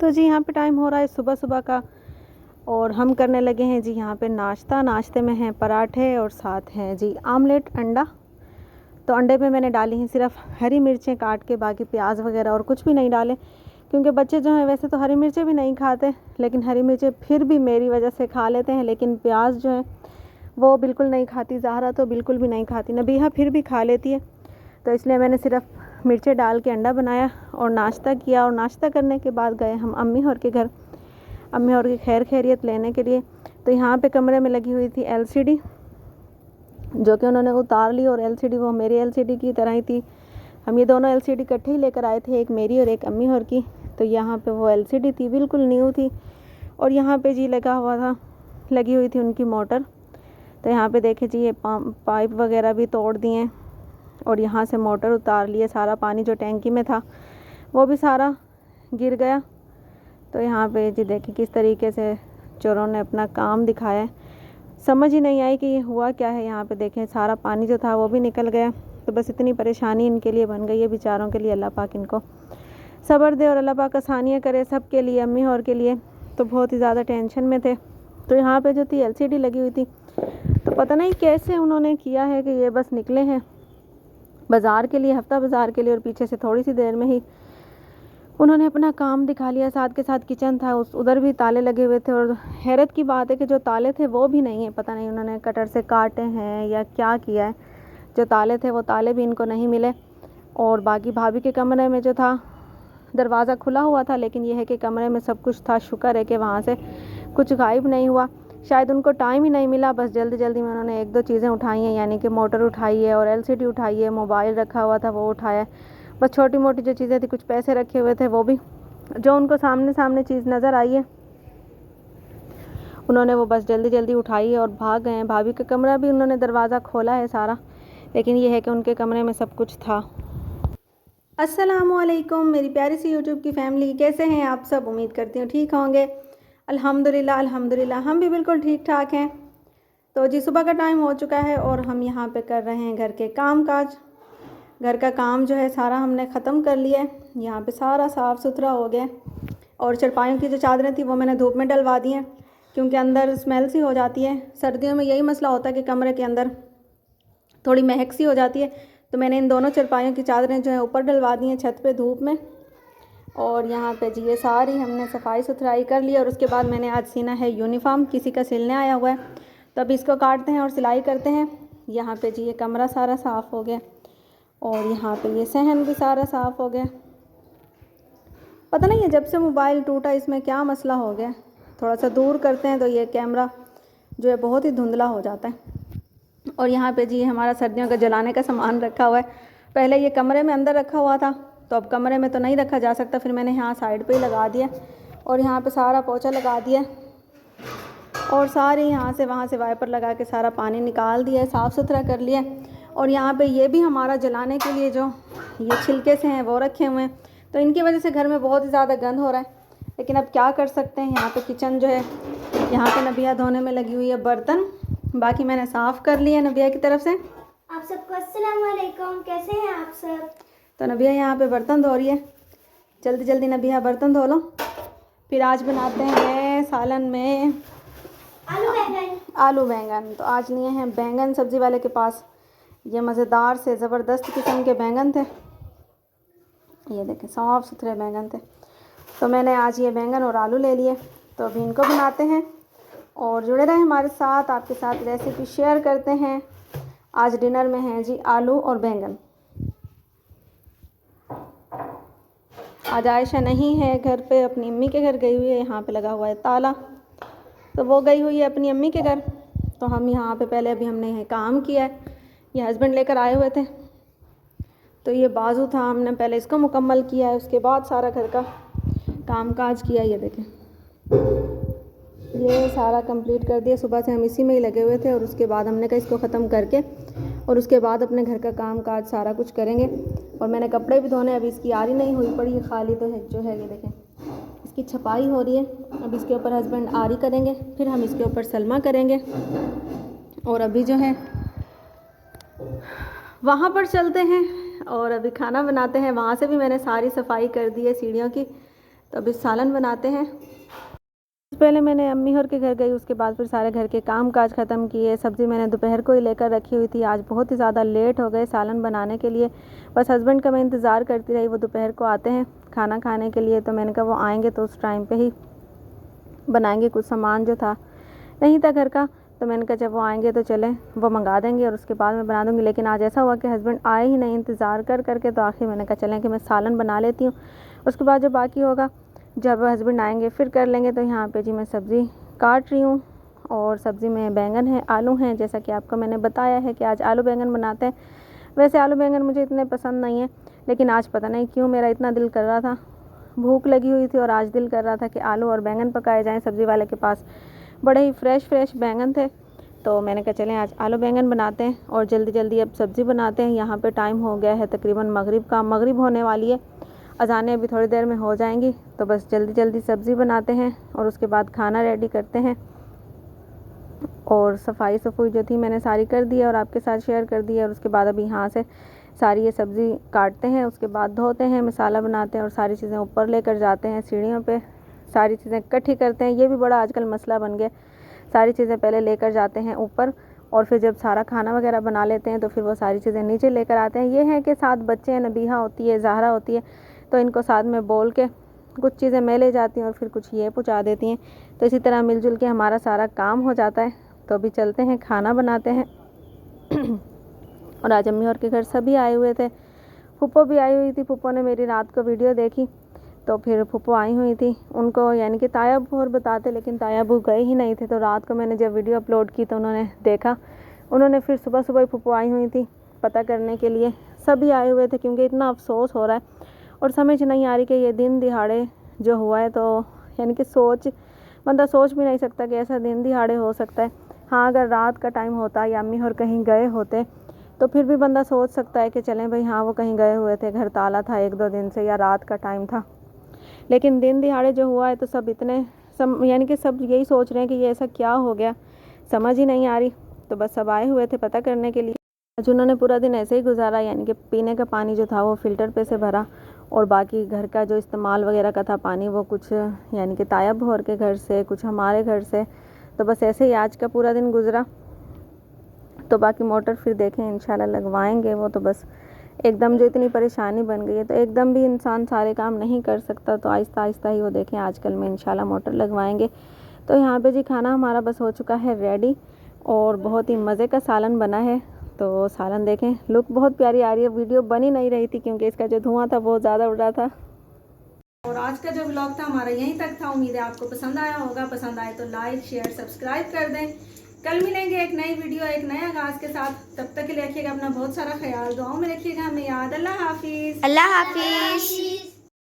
तो जी यहाँ पे टाइम हो रहा है सुबह सुबह का और हम करने लगे हैं जी यहाँ पे नाश्ता। नाश्ते में हैं पराठे और साथ हैं जी आमलेट अंडा। तो अंडे पे मैंने डाली हैं सिर्फ हरी मिर्चें काट के, बाकी प्याज वगैरह और कुछ भी नहीं डाले, क्योंकि बच्चे जो हैं वैसे तो हरी मिर्चें भी नहीं खाते, लेकिन हरी मिर्चें फिर भी मेरी वजह से खा लेते हैं। लेकिन प्याज जो है वो बिल्कुल नहीं खाती, ज़हरा तो बिल्कुल भी नहीं खाती, नबीहा फिर भी खा लेती है। तो इसलिए मैंने सिर्फ मिर्चें डाल के अंडा बनाया और नाश्ता किया। और नाश्ता करने के बाद गए हम अम्मी और के घर, अम्मी और की खैर खैरियत लेने के लिए। तो यहाँ पे कमरे में लगी हुई थी एलसीडी, जो कि उन्होंने उतार ली, और एलसीडी वो मेरी एलसीडी की तरह ही थी। हम ये दोनों एलसीडी इकट्ठे ही लेकर आए थे, एक मेरी और एक अम्मी और की। तो यहाँ पे वो एलसीडी थी, बिल्कुल न्यू थी, और यहाँ पे जी लगा हुआ था, लगी हुई थी उनकी मोटर। तो यहाँ पे देखे जी ये पाइप वगैरह भी तोड़ दिए और यहाँ से मोटर उतार लिए। सारा पानी जो टैंकी में था वो भी सारा गिर गया। तो यहाँ पे जी देखिए किस तरीके से चोरों ने अपना काम दिखाया है, समझ ही नहीं आई कि ये हुआ क्या है। यहाँ पे देखें सारा पानी जो था वो भी निकल गया। तो बस इतनी परेशानी इनके लिए बन गई है बेचारों के लिए। अल्लाह पाक इनको सब्र दे और अल्लाह पाक आसानियाँ करे सब के लिए, अम्मी और के लिए। तो बहुत ही ज़्यादा टेंशन में थे। तो यहाँ पे जो थी एलसीडी लगी हुई थी, तो पता नहीं कैसे उन्होंने किया है कि ये बस निकले हैं बाज़ार के लिए, हफ्ता बाज़ार के लिए, और पीछे से थोड़ी सी देर में ही उन्होंने अपना काम दिखा लिया। साथ के साथ किचन था, उधर भी ताले लगे हुए थे। और हैरत की बात है कि जो ताले थे वो भी नहीं है, पता नहीं उन्होंने कटर से काटे हैं या क्या किया है। जो ताले थे वो ताले भी इनको नहीं मिले। और बाकी भाभी के कमरे में जो था दरवाज़ा खुला हुआ था, लेकिन यह है कि कमरे में सब कुछ था। शुक्र है कि वहाँ से कुछ गायब नहीं हुआ, शायद उनको टाइम ही नहीं मिला। बस जल्दी जल्दी में उन्होंने एक दो चीज़ें उठाई हैं, यानी कि मोटर उठाई है और एलसीडी उठाई है, मोबाइल रखा हुआ था वो उठाया। बस छोटी मोटी जो चीज़ें थी, कुछ पैसे रखे हुए थे, वो भी जो उनको सामने सामने चीज़ नज़र आई है उन्होंने वो बस जल्दी जल्दी उठाई है और भाग गए हैं। भाभी का कमरा भी उन्होंने दरवाज़ा खोला है सारा, लेकिन यह है कि उनके कमरे में सब कुछ था। अस्सलामुअलैकुम मेरी प्यारी सी यूट्यूब की फैमिली, कैसे हैं आप सब? उम्मीद करती हूँ ठीक होंगे। अल्हम्दुलिल्लाह अल्हम्दुलिल्लाह हम भी बिल्कुल ठीक ठाक हैं। तो जी सुबह का टाइम हो चुका है और हम यहाँ पे कर रहे हैं घर के काम काज। घर का काम जो है सारा हमने ख़त्म कर लिया है। यहाँ पे सारा साफ़ सुथरा हो गया, और चरपाइयों की जो चादरें थी वो मैंने धूप में डलवा दी हैं, क्योंकि अंदर स्मेल सी हो जाती है। सर्दियों में यही मसला होता है कि कमरे के अंदर थोड़ी महक सी हो जाती है। तो मैंने इन दोनों चरपाइयों की चादरें जो है ऊपर डलवा दी हैं छत पे धूप में। और यहाँ पे जी ये सारी हमने सफाई सुथराई कर ली। और उसके बाद मैंने आज सीना है यूनिफॉर्म, किसी का सिलने आया हुआ है, तो अब इसको काटते हैं और सिलाई करते हैं। यहाँ पे जी ये कमरा सारा साफ़ हो गया, और यहाँ पे ये सहन भी सारा साफ़ हो गया। पता नहीं है जब से मोबाइल टूटा इसमें क्या मसला हो गया, थोड़ा सा दूर करते हैं तो ये कैमरा जो है बहुत ही धुंधला हो जाता है। और यहाँ पे जी हमारा सर्दियों का जलाने का सामान रखा हुआ है। पहले ये कमरे में अंदर रखा हुआ था, तो अब कमरे में तो नहीं रखा जा सकता, फिर मैंने यहाँ साइड पे ही लगा दिया। और यहाँ पे सारा पोछा लगा दिया, और सारे यहाँ से वहाँ से वाइपर लगा के सारा पानी निकाल दिया, साफ़ सुथरा कर लिया। और यहाँ पे ये भी हमारा जलाने के लिए जो ये छिलके से हैं वो रखे हुए हैं, तो इनकी वजह से घर में बहुत ही ज़्यादा गंद हो रहा है। लेकिन अब क्या कर सकते हैं। यहाँ पे किचन जो है, यहाँ पे नबिया धोने में लगी हुई है बर्तन, बाकी मैंने साफ़ कर लिया नबिया की तरफ से। आप सबको अस्सलाम वालेकुम, कैसे हैं आप सब? तो नबिया यहाँ पे बर्तन धो रही है। जल्दी जल्दी नबिया बर्तन धो लो। फिर आज बनाते हैं सालन में आलू बैंगन। तो आज लिए हैं बैंगन सब्ज़ी वाले के पास। ये मज़ेदार से ज़बरदस्त किस्म के बैंगन थे, ये देखें साफ़ सुथरे बैंगन थे। तो मैंने आज ये बैंगन और आलू ले लिए, तो अभी इनको बनाते हैं। और जुड़े रहें हमारे साथ, आपके साथ रेसिपी शेयर करते हैं। आज डिनर में है जी आलू और बैंगन। आज आयशा नहीं है घर पे, अपनी अम्मी के घर गई हुई है। यहाँ पे लगा हुआ है ताला, तो वो गई हुई है अपनी अम्मी के घर। तो हम यहाँ पे पहले अभी हमने ये काम किया है, ये हस्बैंड लेकर आए हुए थे, तो ये बाजू था, हमने पहले इसको मुकम्मल किया है, उसके बाद सारा घर का काम काज किया। ये देखें ये सारा कंप्लीट कर दिया। सुबह से हम इसी में ही लगे हुए थे, और उसके बाद हमने कहा इसको ख़त्म करके और उसके बाद अपने घर का काम काज सारा कुछ करेंगे। और मैंने कपड़े भी धोने, अभी इसकी आरी नहीं हुई पड़ी, खाली तो है जो है। ये देखें इसकी छपाई हो रही है, अब इसके ऊपर हस्बैंड आरी करेंगे, फिर हम इसके ऊपर सलमा करेंगे। और अभी जो है वहाँ पर चलते हैं और अभी खाना बनाते हैं। वहाँ से भी मैंने सारी सफाई कर दी है सीढ़ियों की, तो अभी सालन बनाते हैं। पहले मैंने अम्मी और के घर गई, उसके बाद फिर सारे घर के काम काज ख़त्म किए। सब्ज़ी मैंने दोपहर को ही लेकर रखी हुई थी। आज बहुत ही ज़्यादा लेट हो गए सालन बनाने के लिए। बस हस्बैंड का मैं इंतज़ार करती रही, वो दोपहर को आते हैं खाना खाने के लिए। तो मैंने कहा वो आएंगे तो उस टाइम पे ही बनाएंगे। कुछ सामान जो था नहीं था घर का, तो मैंने कहा जब वो आएंगे तो चलें वो मंगा देंगे और उसके बाद मैं बना दूँगी। लेकिन आज ऐसा हुआ कि हस्बैंड आए ही नहीं, इंतज़ार कर करके, तो आखिर मैंने कहा चलें कि मैं सालन बना लेती हूँ, उसके बाद जो बाकी होगा जब हस्बैंड आएंगे फिर कर लेंगे। तो यहाँ पे जी मैं सब्ज़ी काट रही हूँ और सब्ज़ी में बैंगन है, आलू हैं, जैसा कि आपको मैंने बताया है कि आज आलू बैंगन बनाते हैं। वैसे आलू बैंगन मुझे इतने पसंद नहीं है, लेकिन आज पता नहीं क्यों मेरा इतना दिल कर रहा था, भूख लगी हुई थी और आज दिल कर रहा था कि आलू और बैंगन पकाए जाएँ। सब्ज़ी वाले के पास बड़े ही फ्रेश बैंगन थे, तो मैंने कहा चलें आज आलू बैंगन बनाते हैं और जल्दी जल्दी अब सब्ज़ी बनाते हैं। यहाँ पे टाइम हो गया है तकरीबन मगरिब का, मगरिब होने वाली है, अज़ानें अभी थोड़ी देर में हो जाएंगी। तो बस जल्दी जल्दी सब्ज़ी बनाते हैं और उसके बाद खाना रेडी करते हैं। और सफाई जो थी मैंने सारी कर दी है और आपके साथ शेयर कर दी है। और उसके बाद अभी यहाँ से सारी ये सब्ज़ी काटते हैं, उसके बाद धोते हैं, मसाला बनाते हैं और सारी चीज़ें ऊपर लेकर जाते हैं सीढ़ियों पे, सारी चीज़ें इकट्ठी करते हैं। ये भी बड़ा आजकल मसला बन गया, सारी चीज़ें पहले लेकर जाते हैं ऊपर और फिर जब सारा खाना वगैरह बना लेते हैं तो फिर वो सारी चीज़ें नीचे लेकर आते हैं। ये है कि 7 बच्चे हैं, नबीहा होती है, ज़हरा होती है, तो इनको साथ में बोल के कुछ चीज़ें मैं ले जाती हूँ और फिर कुछ ये पहुँचा देती हैं। तो इसी तरह मिलजुल के हमारा सारा काम हो जाता है। तो अभी चलते हैं खाना बनाते हैं। और आज अम्मी और के घर सभी आए हुए थे, फूफो भी आई हुई थी। फूफो ने मेरी रात को वीडियो देखी तो फिर फूफो आई हुई थी, उनको यानी कि ताया अबू और बताते, लेकिन ताया अबू गए ही नहीं थे। तो रात को मैंने जब वीडियो अपलोड की तो उन्होंने देखा, उन्होंने फिर सुबह सुबह ही फूफो आई हुई थी पता करने के लिए। सभी आए हुए थे क्योंकि इतना अफसोस हो रहा है और समझ नहीं आ रही कि ये दिन दिहाड़े जो हुआ है, तो यानी कि बंदा सोच भी नहीं सकता कि ऐसा दिन दिहाड़े हो सकता है। हाँ, अगर रात का टाइम होता या अम्मी और कहीं गए होते तो फिर भी बंदा सोच सकता है कि चलें भाई हाँ वो कहीं गए हुए थे, घर ताला था 1-2 दिन से या रात का टाइम था। लेकिन दिन दिहाड़े जो हुआ है तो सब यानी कि सब यही सोच रहे हैं कि ये ऐसा क्या हो गया, समझ ही नहीं आ रही। तो बस सब आए हुए थे पता करने के लिए। आज उन्होंने पूरा दिन ऐसे ही गुजारा, यानी कि पीने का पानी जो था वो फ़िल्टर पे से भरा और बाकी घर का जो इस्तेमाल वगैरह का था पानी वो कुछ यानी कि ताया भौर के घर से, कुछ हमारे घर से। तो बस ऐसे ही आज का पूरा दिन गुजरा। तो बाकी मोटर फिर देखें इंशाल्लाह लगवाएंगे वो। तो बस एकदम जो इतनी परेशानी बन गई है तो एकदम भी इंसान सारे काम नहीं कर सकता, तो आहिस्ता आहिस्ता ही वो देखें आजकल में इंशाल्लाह मोटर लगवाएंगे। तो यहाँ पे जी खाना हमारा बस हो चुका है रेडी और बहुत ही मज़े का सालन बना है। तो सालन देखें, लुक बहुत प्यारी आ रही है। वीडियो बन ही नहीं रही थी क्योंकि इसका जो धुआं था बहुत ज़्यादा उड़ रहा था। और आज का जो व्लॉग था हमारा यहीं तक था। उम्मीद है आपको पसंद आया होगा। पसंद आए तो लाइक शेयर सब्सक्राइब कर दें। कल मिलेंगे एक नई वीडियो एक नए आगाज़ के साथ। तब तक के लिए रखिएगा अपना बहुत सारा ख्याल, दुआओं में रखिएगा हमें याद। अल्लाह हाफिज़। अल्लाह हाफिज़।